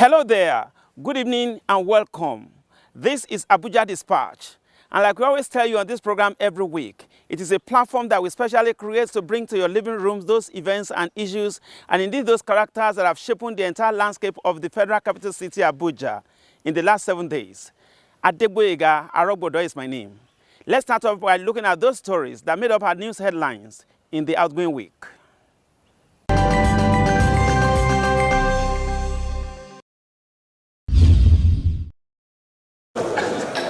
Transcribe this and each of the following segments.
Hello there, good evening and welcome. This is ABUJA Dispatch. And like we always tell you on this program every week, it is a platform that we specially create to bring to your living rooms those events and issues, and indeed those characters that have shaped the entire landscape of the federal capital city, Abuja, in the last 7 days. Adegboyega Arogbodo is my name. Let's start off by looking at those stories that made up our news headlines in the outgoing week.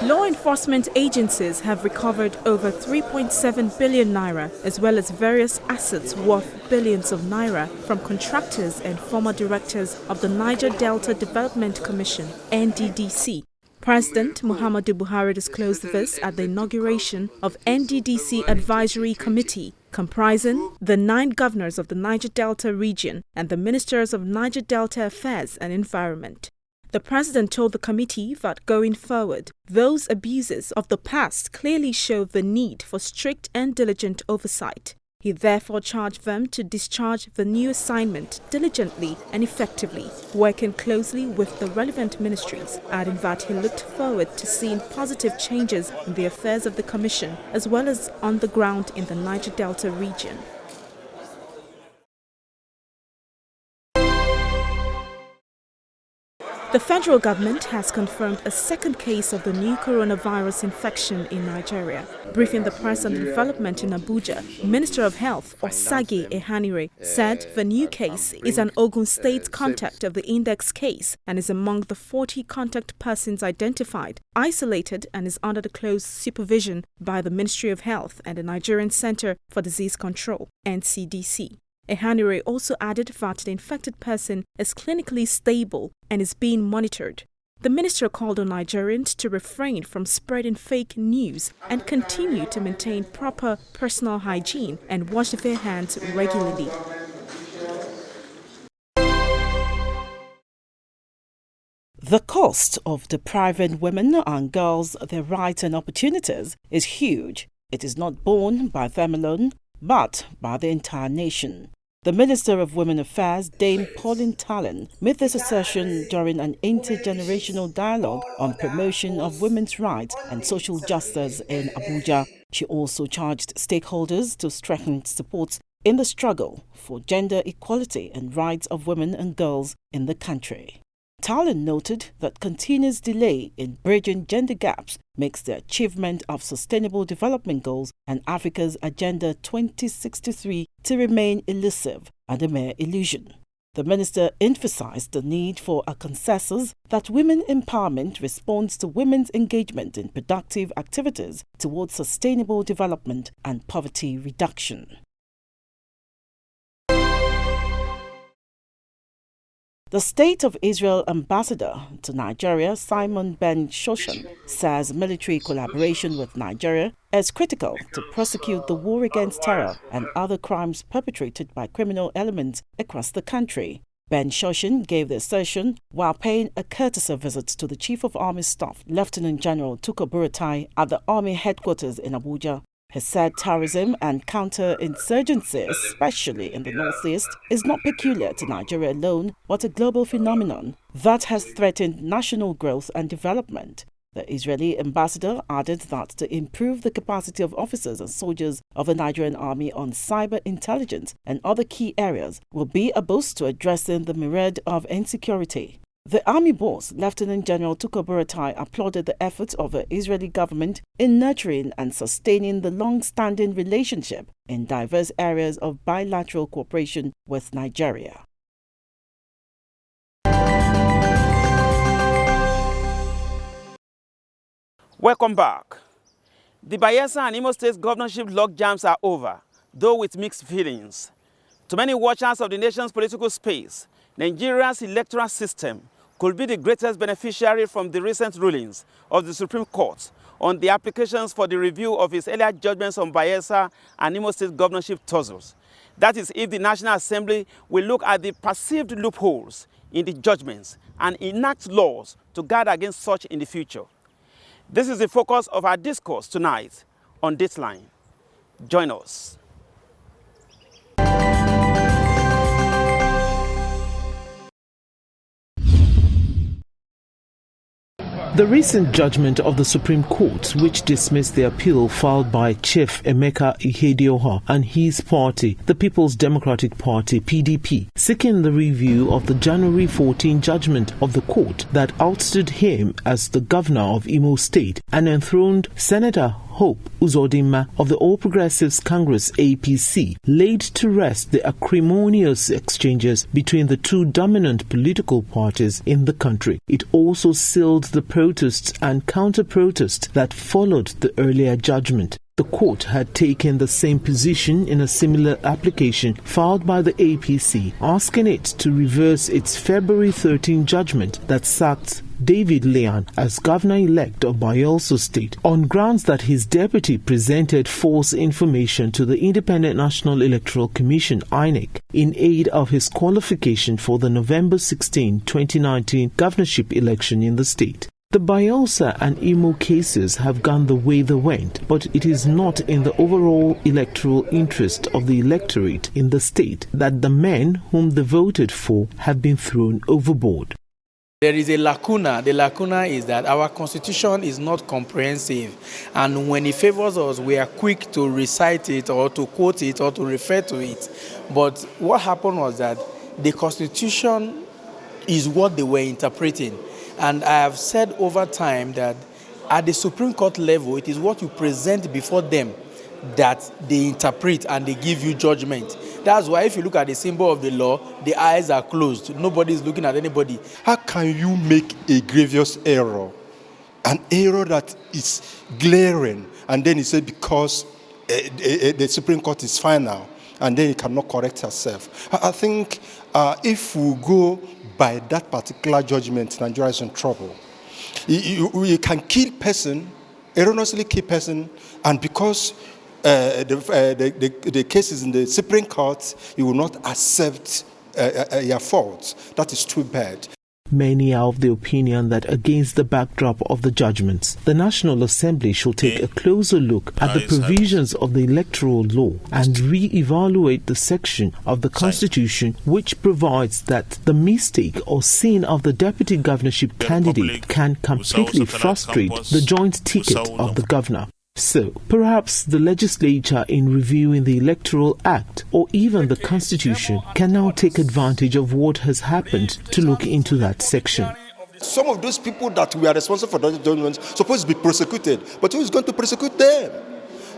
Law enforcement agencies have recovered over 3.7 billion naira, as well as various assets worth billions of naira from contractors and former directors of the Niger Delta Development Commission, NDDC. President Muhammadu Buhari disclosed this at the inauguration of NDDC Advisory Committee, comprising the 9 governors of the Niger Delta region and the ministers of Niger Delta Affairs and Environment. The president told the committee that going forward, those abuses of the past clearly show the need for strict and diligent oversight. He therefore charged them to discharge the new assignment diligently and effectively, working closely with the relevant ministries, adding that he looked forward to seeing positive changes in the affairs of the commission as well as on the ground in the Niger Delta region. The federal government has confirmed a second case of the new coronavirus infection in Nigeria. Briefing the press on the development in Abuja, Minister of Health, Osage Ehanire, said the new case is an Ogun State contact of the index case and is among the 40 contact persons identified, isolated, and is under the close supervision by the Ministry of Health and the Nigerian Center for Disease Control, NCDC. Ehanire also added that the infected person is clinically stable and is being monitored. The minister called on Nigerians to refrain from spreading fake news and continue to maintain proper personal hygiene and wash their hands regularly. The cost of depriving women and girls their rights and opportunities is huge. It is not borne by them alone, but by the entire nation. The Minister of Women Affairs, Dame Pauline Talon, made this assertion during an intergenerational dialogue on promotion of women's rights and social justice in Abuja. She also charged stakeholders to strengthen support in the struggle for gender equality and rights of women and girls in the country. Talon noted that continuous delay in bridging gender gaps makes the achievement of Sustainable Development Goals and Africa's Agenda 2063 to remain elusive and a mere illusion. The minister emphasized the need for a consensus that women empowerment responds to women's engagement in productive activities towards sustainable development and poverty reduction. The State of Israel ambassador to Nigeria, Simon Ben Shoshan, says military collaboration with Nigeria is critical to prosecute the war against terror and other crimes perpetrated by criminal elements across the country. Ben Shoshan gave the assertion while paying a courtesy visit to the Chief of Army Staff, Lieutenant General Tukur Buratai, at the Army headquarters in Abuja. He said terrorism and counterinsurgency, especially in the northeast, is not peculiar to Nigeria alone, but a global phenomenon that has threatened national growth and development. The Israeli ambassador added that to improve the capacity of officers and soldiers of the Nigerian army on cyber intelligence and other key areas will be a boost to addressing the myriad of insecurity. The army boss, Lieutenant General Tukur Buratai, applauded the efforts of the Israeli government in nurturing and sustaining the long-standing relationship in diverse areas of bilateral cooperation with Nigeria. Welcome back. The Bayelsa and Imo State governorship logjams are over, though with mixed feelings. To many watchers of the nation's political space, Nigeria's electoral system could be the greatest beneficiary from the recent rulings of the Supreme Court on the applications for the review of its earlier judgments on Bayelsa and Imo State governorship tussles. That is, if the National Assembly will look at the perceived loopholes in the judgments and enact laws to guard against such in the future. This is the focus of our discourse tonight on Dateline. Join us. The recent judgment of the Supreme Court, which dismissed the appeal filed by Chief Emeka Ihedioha and his party, the People's Democratic Party (PDP), seeking the review of the January 14 judgment of the court that ousted him as the governor of Imo State and enthroned Senator Hope Uzodinma of the All Progressives Congress (APC), laid to rest the acrimonious exchanges between the two dominant political parties in the country. It also sealed the protests and counter-protests that followed the earlier judgment. The court had taken the same position in a similar application filed by the APC, asking it to reverse its February 13 judgment that sacked David Leon as governor-elect of Bayelsa State on grounds that his deputy presented false information to the Independent National Electoral Commission (INEC) in aid of his qualification for the November 16, 2019 governorship election in the state. The Bayelsa and Imo cases have gone the way they went, but it is not in the overall electoral interest of the electorate in the state that the men whom they voted for have been thrown overboard. There is a lacuna. The lacuna is that our constitution is not comprehensive, and when it favors us, we are quick to recite it or to quote it or to refer to it. But what happened was that the constitution is what they were interpreting. And I have said over time that at the Supreme Court level, it is what you present before them that they interpret and they give you judgment. That's why if you look at the symbol of the law, the eyes are closed. Nobody is looking at anybody. How can you make a grievous error, an error that is glaring, and then you say because the Supreme Court is final, and then it cannot correct herself? I think if we go by that particular judgment, Nigeria is in trouble. You can kill person, erroneously kill person, and because the case is in the Supreme Court, you will not accept your fault. That is too bad. Many are of the opinion that against the backdrop of the judgments, the National Assembly should take a closer look at the provisions of the electoral law and re-evaluate the section of the Constitution which provides that the mistake or sin of the deputy governorship candidate can completely frustrate the joint ticket of the governor. So, perhaps the legislature, in reviewing the Electoral Act or even the Constitution, can now take advantage of what has happened to look into that section. Some of those people that we are responsible for those judgments supposed to be prosecuted, but who is going to prosecute them?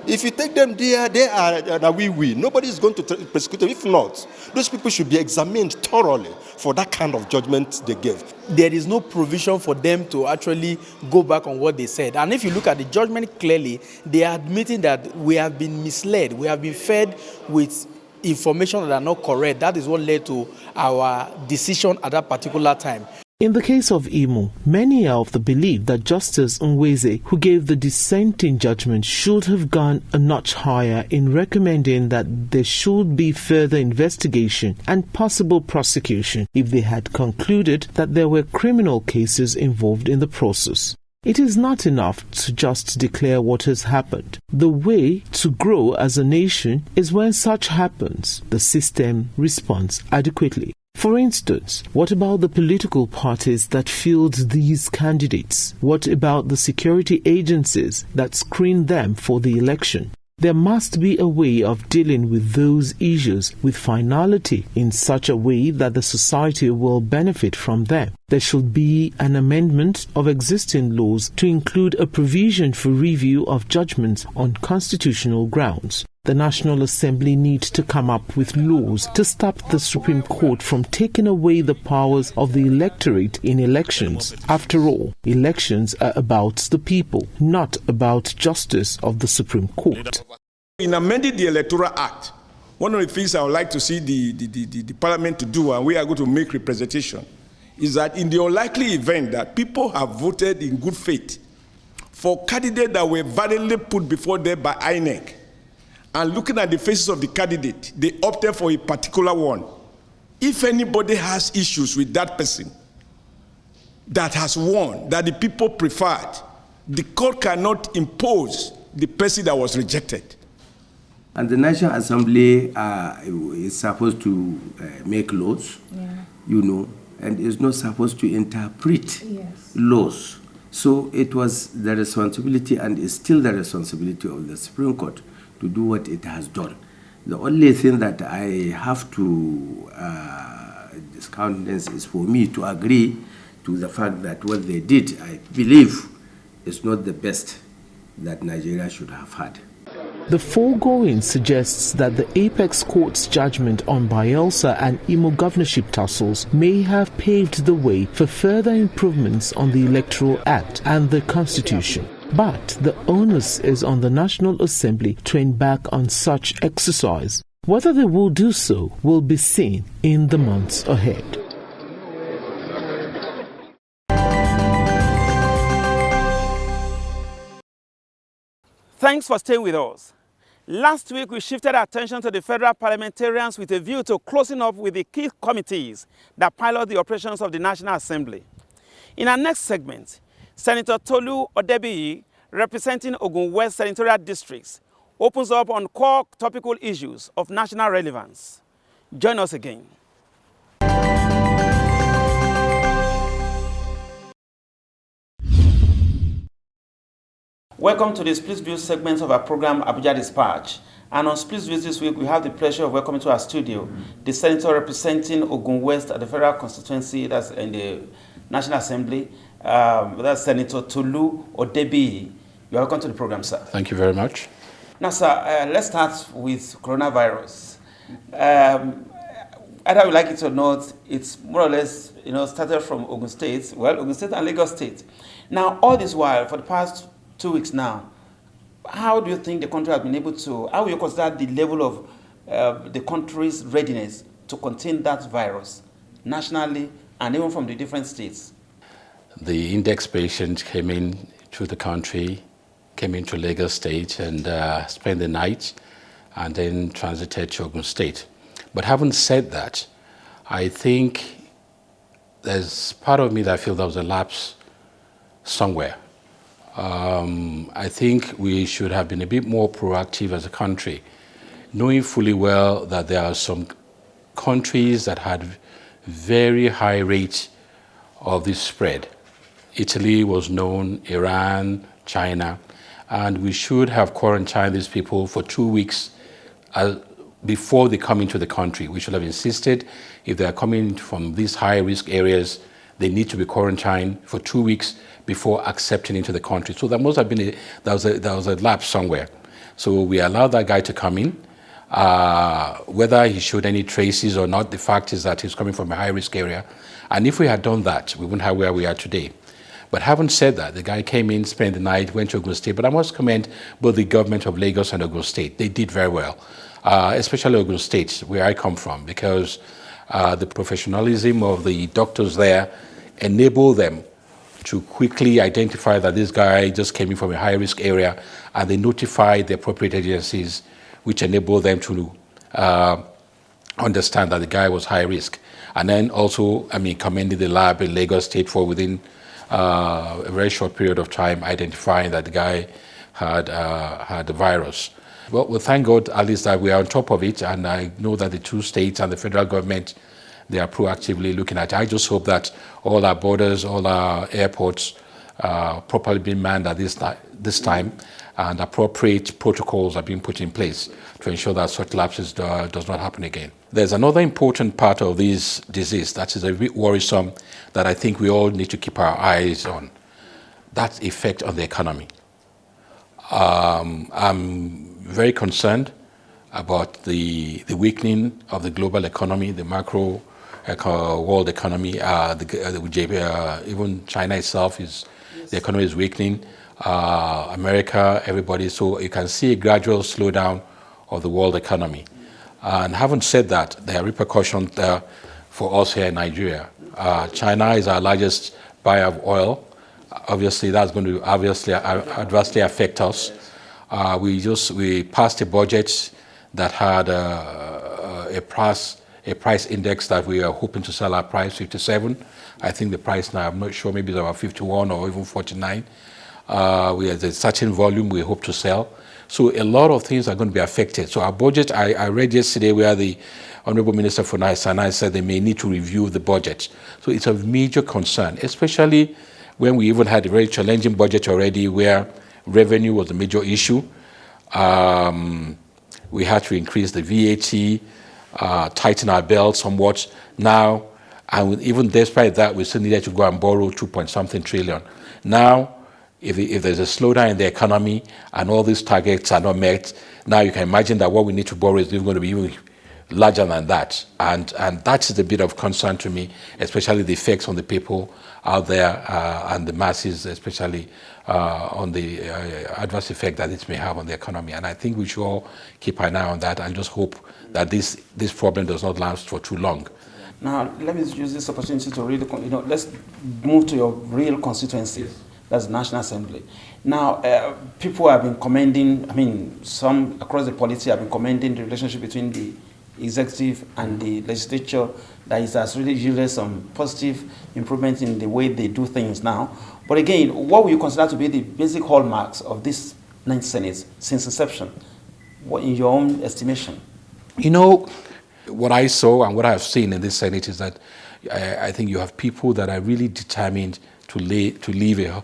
If you take them there, they are we. Nobody is going to prosecute them. If not, those people should be examined thoroughly for that kind of judgment they gave. There is no provision for them to actually go back on what they said. And if you look at the judgment clearly, they are admitting that we have been misled. We have been fed with information that are not correct. That is what led to our decision at that particular time. In the case of Imo, many are of the belief that Justice Nweze, who gave the dissenting judgment, should have gone a notch higher in recommending that there should be further investigation and possible prosecution if they had concluded that there were criminal cases involved in the process. It is not enough to just declare what has happened. The way to grow as a nation is when such happens, the system responds adequately. For instance, what about the political parties that field these candidates? What about the security agencies that screen them for the election? There must be a way of dealing with those issues with finality in such a way that the society will benefit from them. There should be an amendment of existing laws to include a provision for review of judgments on constitutional grounds. The National Assembly needs to come up with laws to stop the Supreme Court from taking away the powers of the electorate in elections. After all, elections are about the people, not about justice of the Supreme Court. In amending the Electoral Act, one of the things I would like to see the Parliament to do, and we are going to make representation, is that in the unlikely event that people have voted in good faith for candidates that were validly put before them by INEC, and looking at the faces of the candidate, they opted for a particular one. If anybody has issues with that person that has won, that the people preferred, the court cannot impose the person that was rejected. And the National Assembly is supposed to make laws, you know, and is not supposed to interpret laws. So it was the responsibility and is still the responsibility of the Supreme Court to do what it has done. The only thing that I have to discountenance is for me to agree to the fact that what they did, I believe, is not the best that Nigeria should have had. The foregoing suggests that the Apex Court's judgment on Bayelsa and Imo governorship tussles may have paved the way for further improvements on the Electoral Act and the Constitution. But the onus is on the National Assembly to embark on such exercise. Whether they will do so will be seen in the months ahead. Thanks for staying with us. Last week, we shifted our attention to the federal parliamentarians with a view to closing up with the key committees that pilot the operations of the National Assembly. In our next segment, Senator Tolu Odebiyi, representing Ogun West senatorial districts, opens up on core topical issues of national relevance. Join us again. Welcome to the Split View segment of our program, ABUJA Dispatch. And on Split View this week, we have the pleasure of welcoming to our studio the senator representing Ogun West at the federal constituency, that's in the National Assembly. That's Senator Tolu Odebiyi. You're welcome to the program, sir. Thank you very much. Now, sir, let's start with coronavirus. Either we like it or not, it's more or less, started from Ogun State, Ogun State and Lagos State. Now, all this while, for the past 2 weeks now, how do you think the country has been able to, how will you consider the level of the country's readiness to contain that virus nationally and even from the different states? The index patient came in to the country, came into Lagos State and spent the night and then transited to Ogun State. But having said that, I think there's part of me that feels there was a lapse somewhere. I think we should have been a bit more proactive as a country, knowing fully well that there are some countries that had very high rates of this spread. Italy was known, Iran, China, and we should have quarantined these people for 2 weeks before they come into the country. We should have insisted if they are coming from these high-risk areas, they need to be quarantined for 2 weeks before accepting into the country. So there must have been there was a lapse somewhere. So we allowed that guy to come in. Whether he showed any traces or not, the fact is that he's coming from a high-risk area. And if we had done that, we wouldn't have where we are today. But having said that, the guy came in, spent the night, went to Ogun State. But I must commend both the government of Lagos and Ogun State. They did very well, especially Ogun State, where I come from, because the professionalism of the doctors there enabled them to quickly identify that this guy just came in from a high-risk area, and they notified the appropriate agencies, which enabled them to understand that the guy was high risk. And then also, commended the lab in Lagos State for within a very short period of time identifying that the guy had the virus. Well, thank God at least that we are on top of it, and I know that the two states and the federal government, they are proactively looking at it. I just hope that all our borders, all our airports properly being manned at this time, and appropriate protocols are being put in place to ensure that such lapses does not happen again. There's another important part of this disease that is a bit worrisome that I think we all need to keep our eyes on. That's effect on the economy. I'm very concerned about the weakening of the global economy, the macro world economy. Even China itself the economy is weakening. America, everybody. So you can see a gradual slowdown of the world economy. And having said that, there are repercussions there for us here in Nigeria. China is our largest buyer of oil. Obviously, that's going to adversely affect us. We passed a budget that had a price index that we are hoping to sell our price 57. I think the price now, I'm not sure, maybe it's about 51 or even 49. We have a certain volume we hope to sell. So a lot of things are going to be affected. So our budget, I read yesterday where the Honorable Minister for Finance said they may need to review the budget. So it's a major concern, especially when we even had a very challenging budget already where revenue was a major issue. We had to increase the VAT, tighten our belt somewhat. Now, and even despite that, we still needed to go and borrow 2-point-something trillion. Now, if there's a slowdown in the economy and all these targets are not met, now you can imagine that what we need to borrow is even going to be even larger than that. And that is a bit of concern to me, especially the effects on the people out there and the masses, especially on the adverse effect that it may have on the economy. And I think we should all keep an eye on that and just hope that this problem does not last for too long. Now, let me use this opportunity to really, let's move to your real constituency. That's the National Assembly. Now, people have been commending, some across the polity have been commending the relationship between the executive and the legislature, that it has really yielded some positive improvement in the way they do things now. But again, what would you consider to be the basic hallmarks of this 9th Senate since inception, in your own estimation? What I saw and what I've seen in this Senate is that I think you have people that are really determined to leave a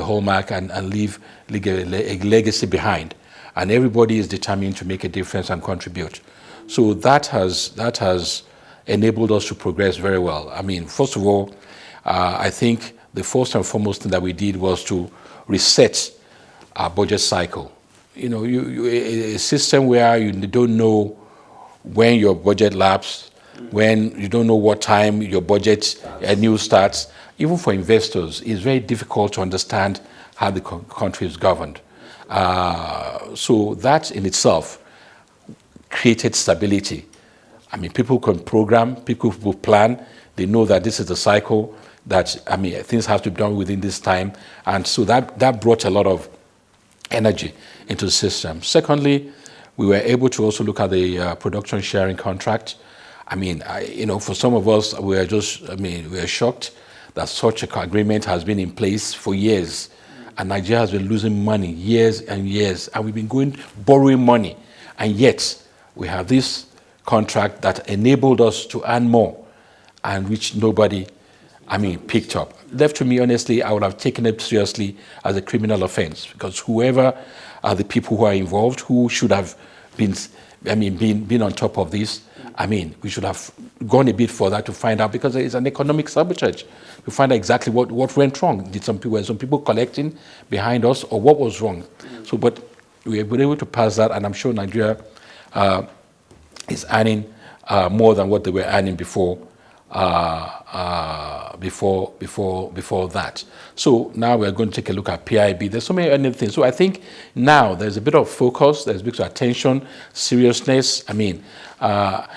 hallmark and leave a legacy behind, and everybody is determined to make a difference and contribute. So that has enabled us to progress very well. First of all, I think the first and foremost thing that we did was to reset our budget cycle. A system where you don't know when your budget lapses, when you don't know what time your budget new starts, even for investors, it's very difficult to understand how the country is governed. So that in itself created stability. People can program, people will plan, they know that this is the cycle, that things have to be done within this time, and so that brought a lot of energy into the system. Secondly, we were able to also look at the production sharing contract. For some of us, we are shocked that such an agreement has been in place for years, and Nigeria has been losing money years and years, and we've been borrowing money, and yet we have this contract that enabled us to earn more, and which nobody, picked up. Left to me, honestly, I would have taken it seriously as a criminal offense, because whoever are the people who are involved, who should have been on top of this, we should have gone a bit further to find out, because it's an economic sabotage. To find out exactly what went wrong. Were some people collecting behind us, or what was wrong? But we were able to pass that, and I'm sure Nigeria is earning more than what they were earning before that. So now we're going to take a look at PIB. There's so many other things. So I think now there's a bit of focus, there's a bit of attention, seriousness. The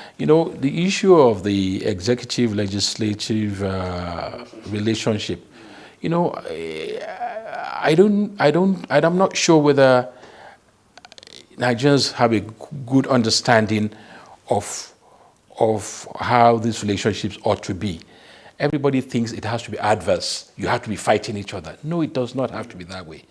issue of the executive-legislative relationship, I'm not sure whether Nigerians have a good understanding of how these relationships ought to be. Everybody thinks it has to be adverse. You have to be fighting each other. No, it does not have to be that way.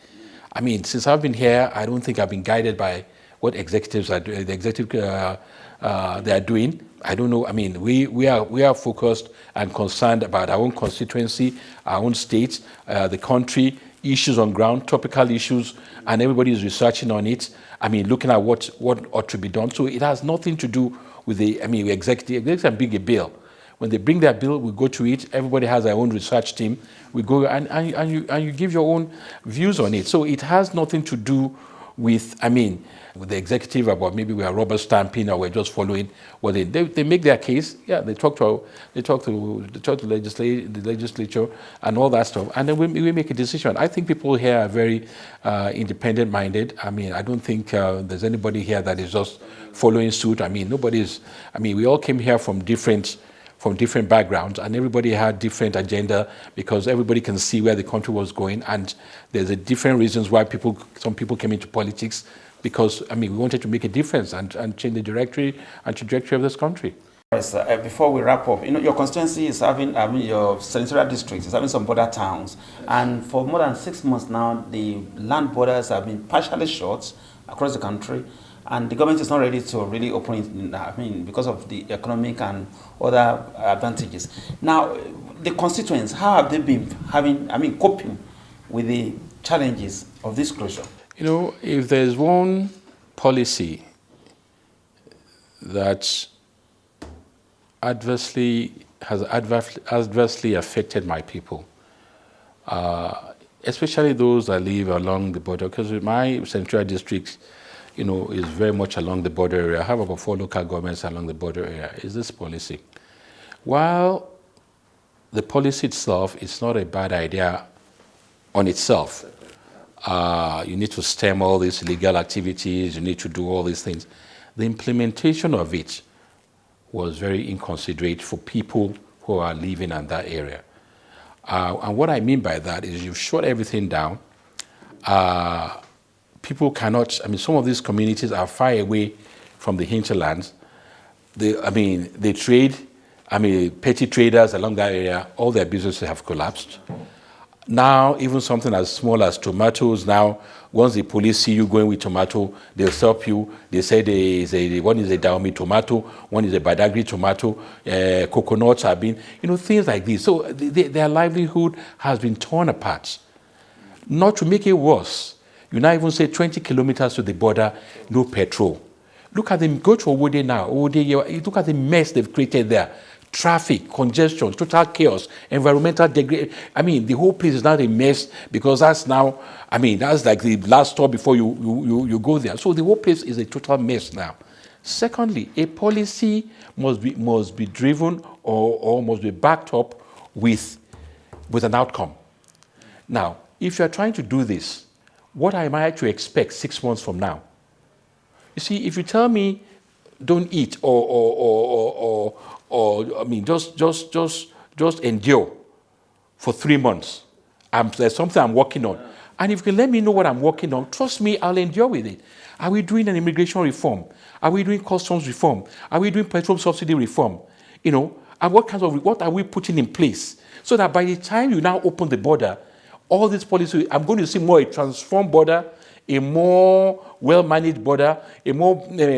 Since I've been here, I don't think I've been guided by what executives are doing. The executive they are doing. I don't know. We are focused and concerned about our own constituency, our own state, the country, issues on ground, topical issues, and everybody is researching on it. Looking at what ought to be done. So it has nothing to do with the executives can bring a bill. When they bring their bill, we go to it. Everybody has their own research team. We go and you give your own views on it. So it has nothing to do with with the executive about maybe we are rubber stamping or we're just following what they make their case. Yeah, they talk to the legislature and all that stuff, and then we make a decision. I think people here are very independent minded. I don't think there's anybody here that is just following suit. Nobody's. We all came here from different backgrounds, and everybody had different agenda, because everybody can see where the country was going, and there's a different reasons why some people came into politics, because we wanted to make a difference and change the trajectory of this country. Yes, before we wrap up, your constituency is having, your senatorial district is having some border towns, and for more than 6 months now, the land borders have been partially shut across the country, and the government is not ready to really open it, because of the economic and other advantages. Now, the constituents, how have they been coping with the challenges of this closure? You know, if there's one policy that has adversely affected my people, especially those that live along the border, because my central district, you know, is very much along the border area. I have about 4 local governments along the border area. Is this policy? While the policy itself is not a bad idea on itself, you need to stem all these illegal activities, you need to do all these things. The implementation of it was very inconsiderate for people who are living in that area. And what I mean by that is you've shut everything down. People cannot, some of these communities are far away from the hinterlands. They trade, petty traders along that area, all their businesses have collapsed. Now, even something as small as tomatoes, now, once the police see you going with tomato, they'll stop you. They say one is a Dahomey tomato, one is a Badagry tomato, coconuts have been, things like this. So their livelihood has been torn apart. Not to make it worse, you now even say 20 kilometers to the border, no petrol. Look at them, go to Owode now. Look at the mess they've created there. Traffic, congestion, total chaos, environmental degradation. The whole place is now a mess because that's now, that's like the last stop before you go there. So the whole place is a total mess now. Secondly, a policy must be driven or must be backed up with an outcome. Now, if you're trying to do this, what am I to expect 6 months from now? You see, if you tell me don't eat or just endure for 3 months. There's something I'm working on. And if you can let me know what I'm working on, trust me, I'll endure with it. Are we doing an immigration reform? Are we doing customs reform? Are we doing petrol subsidy reform? And what are we putting in place? So that by the time you now open the border, all these policies, I'm going to see more a transformed border, a more well-managed border, a more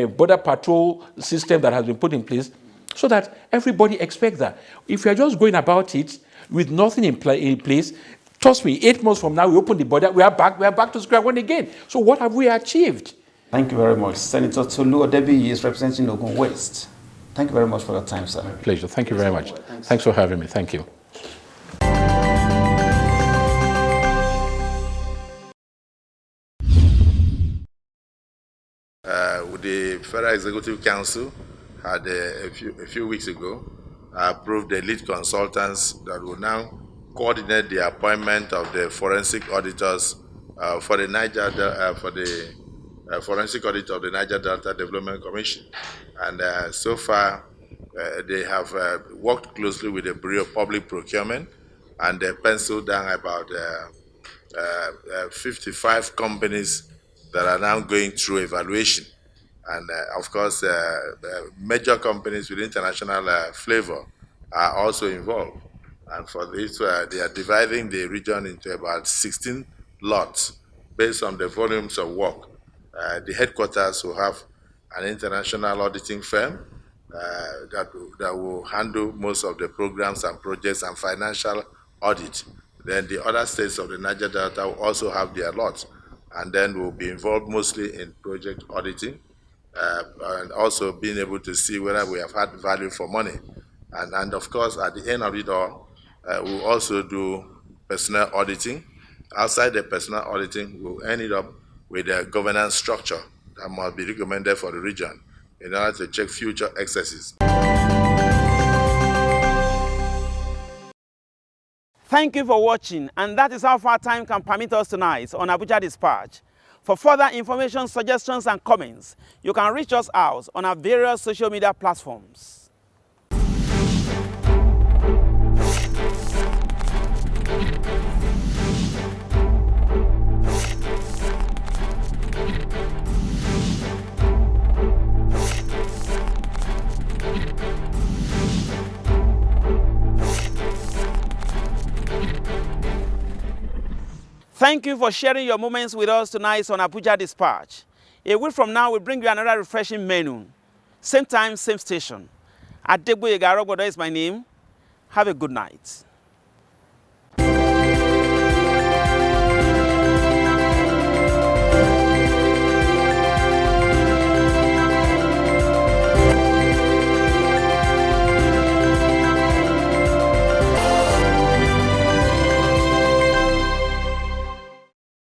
border patrol system that has been put in place, so that everybody expects that. If you're just going about it with nothing in place, trust me, 8 months from now, we open the border, we are back to square one again. So what have we achieved? Thank you very much. Senator Tolu Odebi is representing Ogun West. Thank you very much for your time, sir. My pleasure. Thank you very much. Thanks for having me. Thank you. With the Federal Executive Council had a few weeks ago approved the lead consultants that will now coordinate the appointment of the forensic auditors for the forensic audit of the Niger Delta Development Commission. And so far, they have worked closely with the Bureau of Public Procurement, and they penciled down about 55 companies that are now going through evaluation. And of course, major companies with international flavor are also involved. And for this, they are dividing the region into about 16 lots based on the volumes of work. The headquarters will have an international auditing firm that will handle most of the programs and projects and financial audit. Then the other states of the Niger Delta will also have their lots, and then we'll be involved mostly in project auditing. And also being able to see whether we have had value for money. And of course, at the end of it all, we'll also do personnel auditing. Outside the personnel auditing, we'll end it up with a governance structure that must be recommended for the region in order to check future excesses. Thank you for watching, and that is how far time can permit us tonight on Abuja Dispatch. For further information, suggestions, and comments, you can reach us out on our various social media platforms. Thank you for sharing your moments with us tonight on Abuja Dispatch. A week from now, we'll bring you another refreshing menu. Same time, same station. Adegboyega Arogbodo is my name. Have a good night.